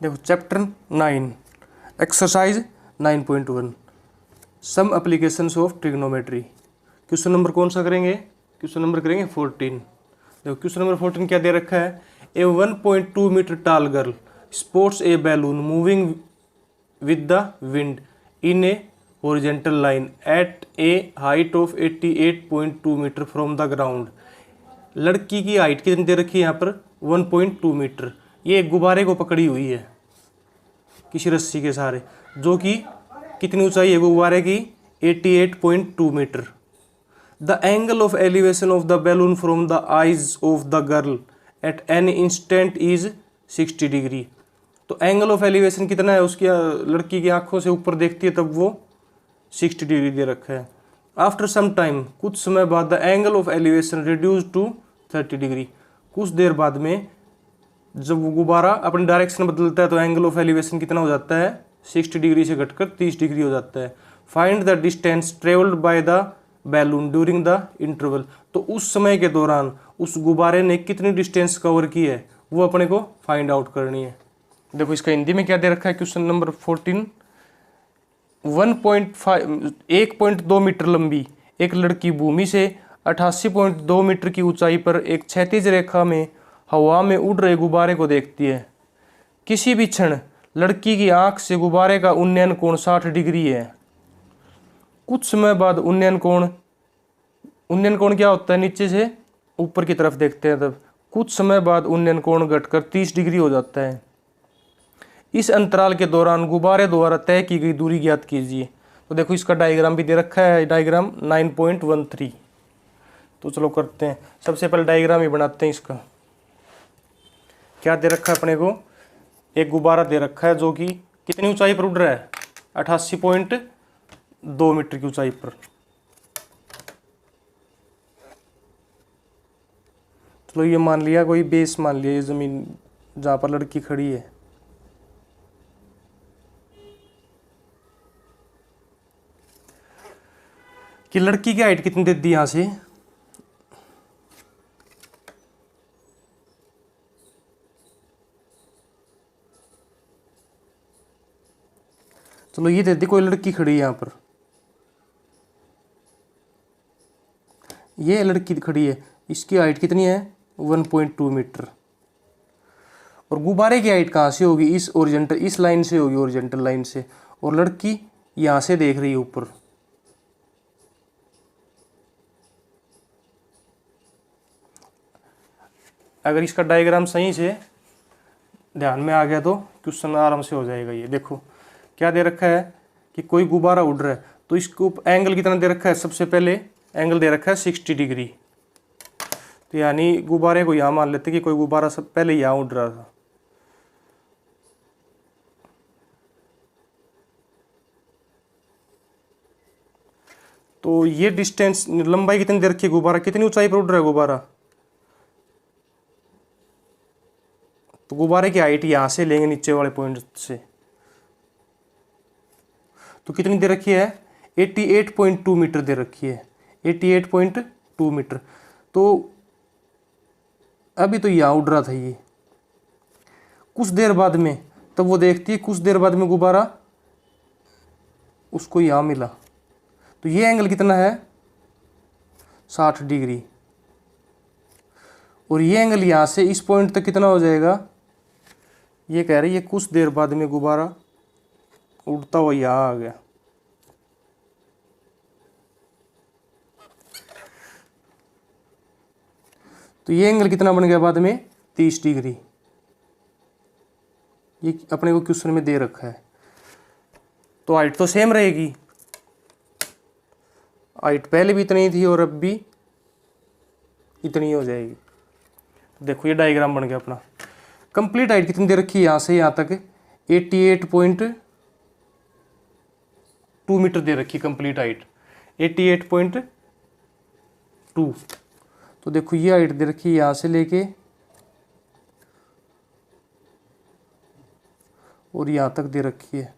देखो chapter 9 exercise 9.1 some applications of trigonometry. Question number कौन सा करेंगे? क्वेश्चन नंबर करेंगे 14। देखो क्वेश्चन नंबर 14 क्या दे रखा है? A 1.2 metre tall girl sports a balloon moving with the wind in a horizontal line at a height of 88.2 metre from the ground. लड़की की हाइट कितनी दे रखी है यहाँ पर? 1.2 मीटर। ये एक गुब्बारे को पकड़ी हुई है किसी रस्सी के सहारे, जो कि कितनी ऊंचाई है गुब्बारे की? 88.2 metre. The angle of elevation of the balloon from the eyes of the girl at an instant is 60 degree. तो एंगल ऑफ एलिवेशन कितना है उसकी? लड़की की आंखों से ऊपर देखती है तब वो 60 डिग्री दे रखा है। आफ्टर सम टाइम, कुछ समय बाद, the angle of elevation reduce to 30 degree. कुछ देर बाद में जब वो गुब्बारा अपनी डायरेक्शन बदलता है तो एंगल ऑफ एलिवेशन कितना हो जाता है? 60 डिग्री से घटकर 30 डिग्री हो जाता है। Find the distance travelled by the balloon during the interval. तो उस समय के दौरान उस गुब्बारे ने कितनी डिस्टेंस कवर की है वो अपने को फाइंड आउट करनी है। देखो इसका हिंदी में क्या दे रखा है क्वेश्चन नंबर 14। 1.2 मीटर लंबी एक लड़की भूमि से 88.2 मीटर की ऊंचाई पर एक क्षैतिज रेखा में हवा में उड़ रहे गुब्बारे को देखती है। किसी भी क्षण लड़की की आंख से गुब्बारे का उन्नयन कोण 60 डिग्री है। कुछ समय बाद उन्नयन कोण क्या होता है? नीचे से ऊपर की तरफ देखते हैं तब कुछ समय बाद उन्नयन कोण घटकर 30 डिग्री हो जाता है। इस अंतराल के दौरान गुब्बारे द्वारा तय की गई दूरी ज्ञात कीजिए। तो देखो इसका डायग्राम भी दे रखा है, डायग्राम 9.13। तो चलो करते हैं। सबसे पहले डायग्राम ही बनाते हैं इसका। क्या दे रखा है अपने को? एक गुब्बारा दे रखा है जो कि कितनी ऊंचाई पर उड़ रहा है? 88.2 मीटर की ऊंचाई पर। चलो ये मान लिया, कोई बेस मान लिया, ये जमीन जहां पर लड़की खड़ी है। कि लड़की की हाइट कितनी दे दी यहां से? चलो ये दे दी, कोई लड़की खड़ी है यहाँ पर, ये लड़की खड़ी है, इसकी हाइट कितनी है? 1.2 मीटर। और गुब्बारे की हाइट कहाँ से होगी? इस ओरिजेंटल, इस लाइन से होगी, ओरिजेंटल लाइन से। और लड़की यहाँ से देख रही है ऊपर। अगर इसका डायग्राम सही से ध्यान में आ गया तो क्वेश्चन आराम से हो जाएगा। ये देखो क्या दे रखा है कि कोई गुब्बारा उड़ रहा है, तो इसको एंगल कितना दे रखा है? सबसे पहले एंगल दे रखा है 60 डिग्री। तो यानी गुब्बारे को यहाँ मान लेते कि कोई गुब्बारा सब पहले यहाँ उड़ रहा था। तो ये डिस्टेंस, लंबाई कितनी दे रखी है? गुब्बारा कितनी ऊंचाई पर उड़ रहा है गुब्बारा? तो गुब्बारे की हाइट यहाँ से लेंगे नीचे वाले पॉइंट से, तो कितनी दे रखी है? 88.2 मीटर दे रखी है, 88.2 मीटर। तो अभी तो यहाँ उड़ रहा था ये, कुछ देर बाद में तब वो देखती है, कुछ देर बाद में गुब्बारा उसको यहाँ मिला। तो ये एंगल कितना है? 60 डिग्री। और ये एंगल यहाँ से इस पॉइंट तक कितना हो जाएगा? ये कह रही है कुछ देर बाद में गुब्बारा उड़ता हुआ यहाँ आ गया। तो ये एंगल कितना बन गया बाद में? 30 डिग्री। ये अपने को क्वेश्चन में दे रखा है। तो हाइट तो सेम रहेगी, हाइट पहले भी इतनी थी और अब भी इतनी हो जाएगी। देखो ये डायग्राम बन गया अपना। कंप्लीट हाइट कितनी दे रखी है? यहाँ से यहाँ तक 88.2 मीटर दे रखी कंप्लीट हाइट, 88.2। तो देखो ये हाइट दे रखी है यहाँ से लेके और यहाँ तक दे रखी है।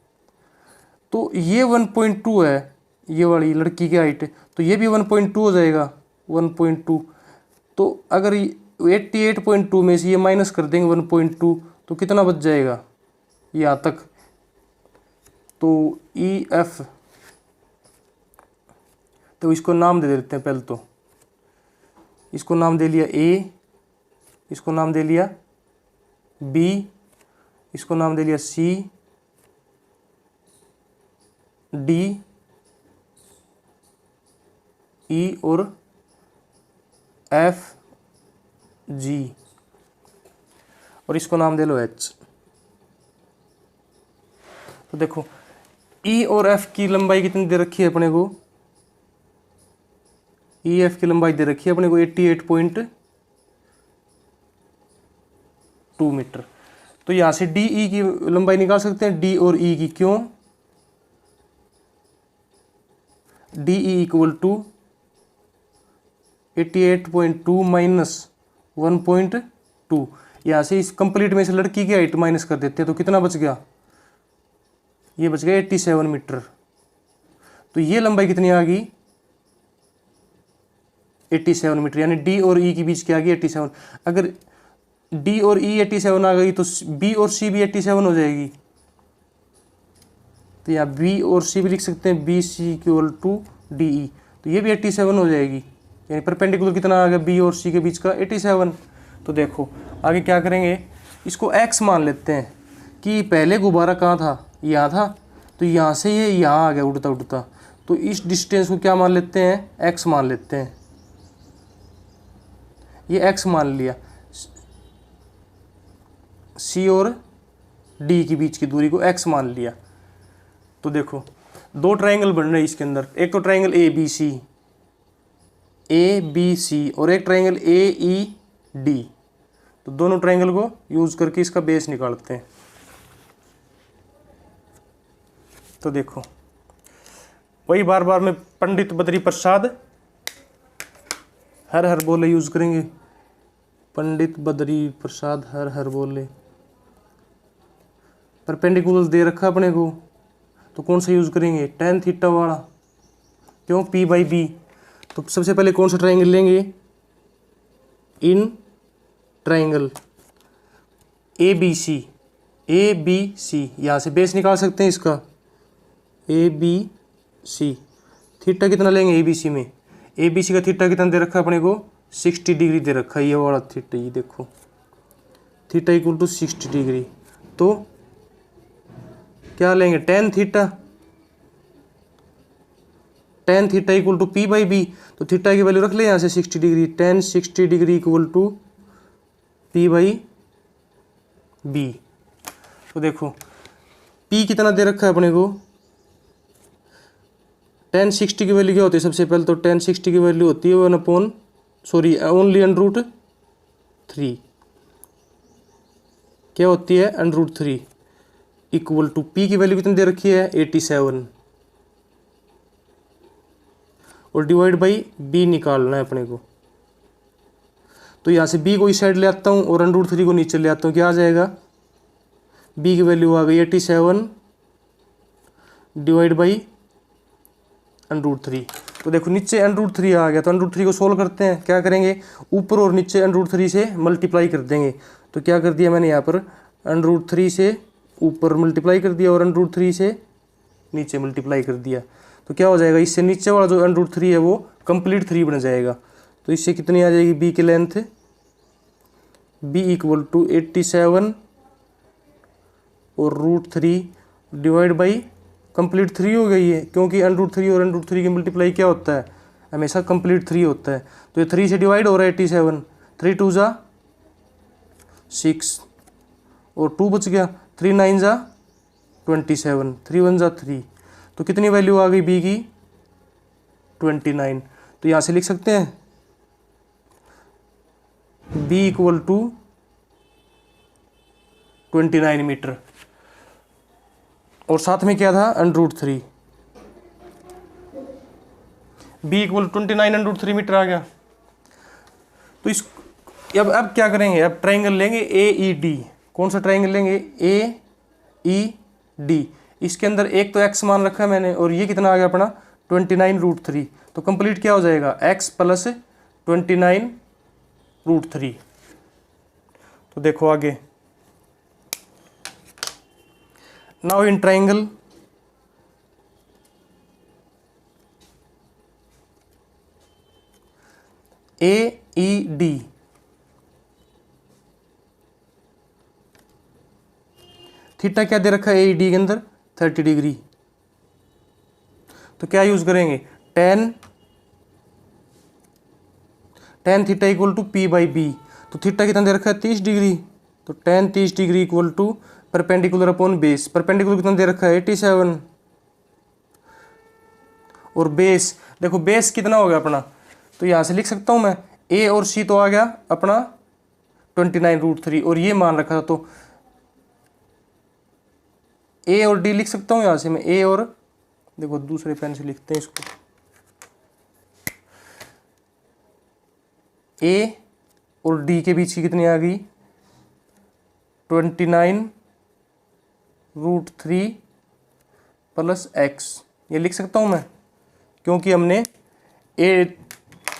तो ये 1.2 है, ये वाली लड़की की हाइट, तो ये भी 1.2 हो जाएगा, 1.2। तो अगर 88.2 में से ये माइनस कर देंगे 1.2 तो कितना बच जाएगा? यहाँ तक, तो ई एफ, तो इसको नाम दे देते हैं पहले। तो इसको नाम दे लिया ए, इसको नाम दे लिया बी, इसको नाम दे लिया सी, डी, ई और एफ, जी, और इसको नाम दे लो एच। तो देखो ई और एफ की लंबाई कितनी दे रखी है अपने को, ई एफ की लंबाई दे रखी है अपने को 88.2 मीटर। तो यहां से डी ई की लंबाई निकाल सकते हैं, डी और ई की। क्यों? D E equal to 88.2 minus 1.2। यहाँ से इस कंप्लीट में से लड़की की हाइट माइनस कर देते हैं, तो कितना बच गया? ये बच गया 87 मीटर। तो ये लंबाई कितनी आ गई? 87 मीटर, यानी डी और ई के बीच क्या आ गई? 87। अगर डी और ई 87 आ गई तो बी और सी भी 87 हो जाएगी। तो यहाँ बी और सी भी लिख सकते हैं, B C equal to D E, तो ये भी 87 हो जाएगी। यानी परपेंडिकुलर कितना आ गया बी और सी के बीच का? 87। तो देखो आगे क्या करेंगे, इसको एक्स मान लेते हैं कि पहले गुब्बारा कहाँ था? यहाँ था। तो यहाँ से ये यहाँ आ गया उड़ता उड़ता, तो इस डिस्टेंस को क्या मान लेते हैं? एक्स मान लेते हैं। ये एक्स मान लिया, सी और डी के बीच की दूरी को एक्स मान लिया। तो देखो दो ट्रायंगल बन रहे हैं इसके अंदर, एक तो ट्रायंगल ए बी सी और एक ट्रायंगल ए ई डी। तो दोनों ट्रायंगल को यूज करके इसका बेस निकालते हैं। तो देखो वही बार बार में पंडित बद्री प्रसाद हर हर बोले यूज करेंगे। पंडित बद्री प्रसाद हर हर बोले। परपेंडिकुलर दे रखा अपने को, तो कौन सा यूज करेंगे? tan थीटा वाला। क्यों? p by B. तो सबसे पहले कौन सा ट्रायंगल लेंगे? In triangle A B C. यहाँ से बेस निकाल सकते हैं इसका, ए बी सी। थीटा कितना लेंगे ए बी सी में? ए बी सी का थीटा कितना दे रखा है अपने को? 60 डिग्री दे रखा है, ये वाला थीटा। ये देखो थीटा इक्वल टू 60 डिग्री। तो क्या लेंगे? tan theta equal to p by B. तो थीटा की वैल्यू रख ले यहाँ से 60 degree. tan 60 degree equal to p by B. तो देखो p कितना दे रखा है अपने को? tan 60 की वैल्यू क्या होती है? सबसे पहले तो tan 60 की वैल्यू होती है ओनली √3। क्या होती है? √3 इक्वल टू p की वैल्यू कितनी दे रखी है? 87 और डिवाइड बाई b निकालना है अपने को। तो यहाँ से b को इस साइड ले आता हूँ और √3 को नीचे ले आता हूँ। क्या आ जाएगा? b की वैल्यू आ गई 87 डिवाइड बाई √3। तो देखो नीचे √3 आ गया, तो √3 को सोल्व करते हैं। क्या करेंगे? ऊपर और नीचे √3 से मल्टीप्लाई कर देंगे। तो क्या कर दिया मैंने यहाँ पर? √3 से ऊपर मल्टीप्लाई कर दिया और √3 से नीचे मल्टीप्लाई कर दिया। तो क्या हो जाएगा? इससे नीचे वाला जो √3 है वो कंप्लीट 3 बन जाएगा। तो इससे कितनी आ जाएगी b की लेंथ? b इक्वल टू 87 और √3 डिवाइड बाई कंप्लीट 3 हो गई है, क्योंकि √3 और √3 की मल्टीप्लाई क्या होता है? हमेशा कंप्लीट 3 होता है। तो ये 3 से डिवाइड हो रहा है 87, 3 2 जा 6 और 2 बच गया, 3 9 जा 27, 3 1 जा 3। तो कितनी वैल्यू आ गई b की? 29। तो यहाँ से लिख सकते हैं b इक्वल टू 29 मीटर। और साथ में क्या था? √3। b इक्वल 29 √3 मीटर आ गया। तो इस अब क्या करेंगे? अब ट्रायंगल लेंगे ए ई डी। कौन सा ट्रायंगल लेंगे? ए ई डी। इसके अंदर एक तो x मान रखा है मैंने, और ये कितना आ गया अपना? 29 √3। तो कंप्लीट क्या हो जाएगा? x plus 29 √3। तो देखो आगे now in triangle AED, theta क्या दे रखा है AED के अंदर 30 डिग्री, तो क्या यूज करेंगे tan theta equal to P/B, तो थीटा कितना दे रखा है 30 डिग्री, तो tan 30 degree equal to perpendicular upon base, perpendicular कितना दे रखा है 87, और बेस देखो बेस कितना हो गया अपना, तो यहाँ से लिख सकता हूँ मैं A और C तो आ गया अपना 29√3 और ये मान रखा था, तो A और D लिख सकता हूँ यहाँ से मैं, A और देखो दूसरे पेन से लिखते हैं इसको, A और D के बीच की कितनी आ गई 29√3 प्लस x, ये लिख सकता हूँ मैं, क्योंकि हमने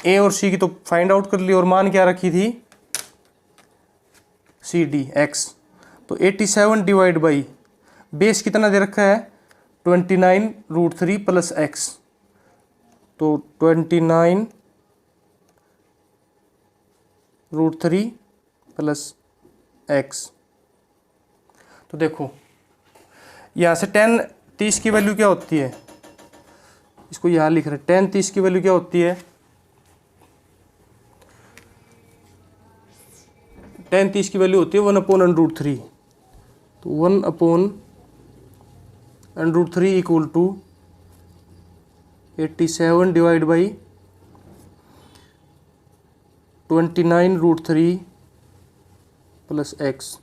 A और C की तो फाइंड आउट कर ली और मान क्या रखी थी CD x, तो 87 डिवाइड बाई बेस कितना दे रखा है 29√3 प्लस x, तो 29√3 प्लस x, तो देखो यहाँ से 10 30 की वैल्यू क्या होती है, इसको यहाँ लिख रहे हैं 10 30 की वैल्यू क्या होती है, 10 30 की वैल्यू होती है 1/√3, तो 1/√3 equal to 87 divide by 29√3 plus x,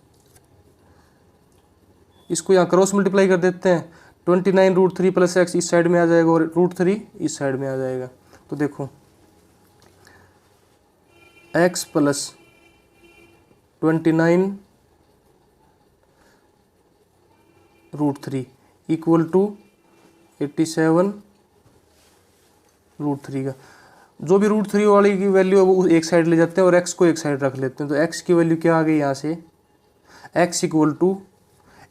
इसको यहाँ क्रॉस मल्टीप्लाई कर देते हैं, 29√3 प्लस x इस साइड में आ जाएगा और √3 इस साइड में आ जाएगा, तो देखो x प्लस 29√3 इक्वल टू 87√3 का, जो भी √3 वाली की वैल्यू है वो एक साइड ले जाते हैं और x को एक साइड रख लेते हैं, तो x की वैल्यू क्या आ गई यहाँ से x इक्वल टू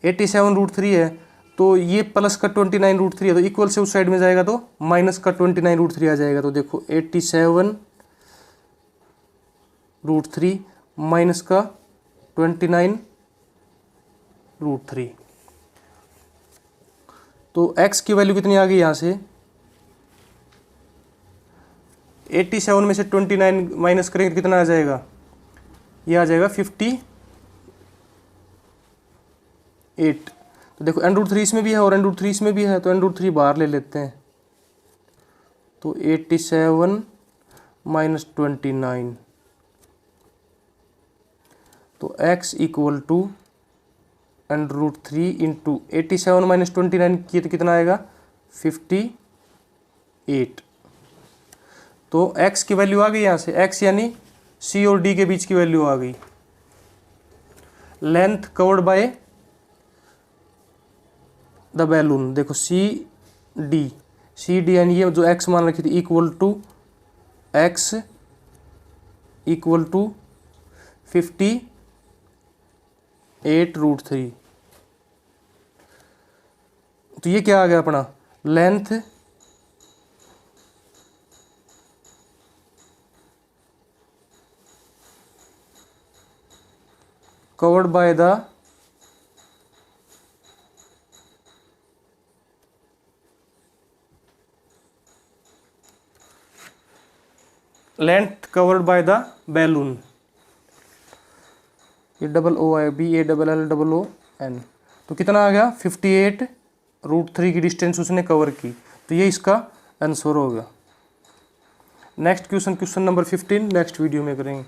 87√3 है, तो ये प्लस का 29√3 है, तो इक्वल से उस साइड में जाएगा तो माइनस का 29√3 आ जाएगा, तो देखो 87√3 माइनस का 29√3, तो x की वैल्यू कितनी आ गई यहाँ से 87 में से 29 माइनस करेंगे तो कितना आ जाएगा, ये आ जाएगा 58, तो देखो n√3 इसमें भी है और n√3 इसमें भी है, तो n√3 बाहर ले लेते हैं, तो 87 माइनस 29, तो x equal to n√3 into 87 minus 29 किए तो कितना आएगा 58, तो x की वैल्यू आ गई यहाँ से, x यानी C और D के बीच की वैल्यू आ गई, length covered by the balloon, देखो CD यानी ये जो x मान रखी थी equal to x equal to 58√3, तो ये क्या आ गया अपना length covered by the length covered by the balloon, ये BALLON, तो कितना आ गया 58√3 की डिस्टेंस उसने कवर की, तो ये इसका आंसर होगा। Next question number 15 next video में करेंगे।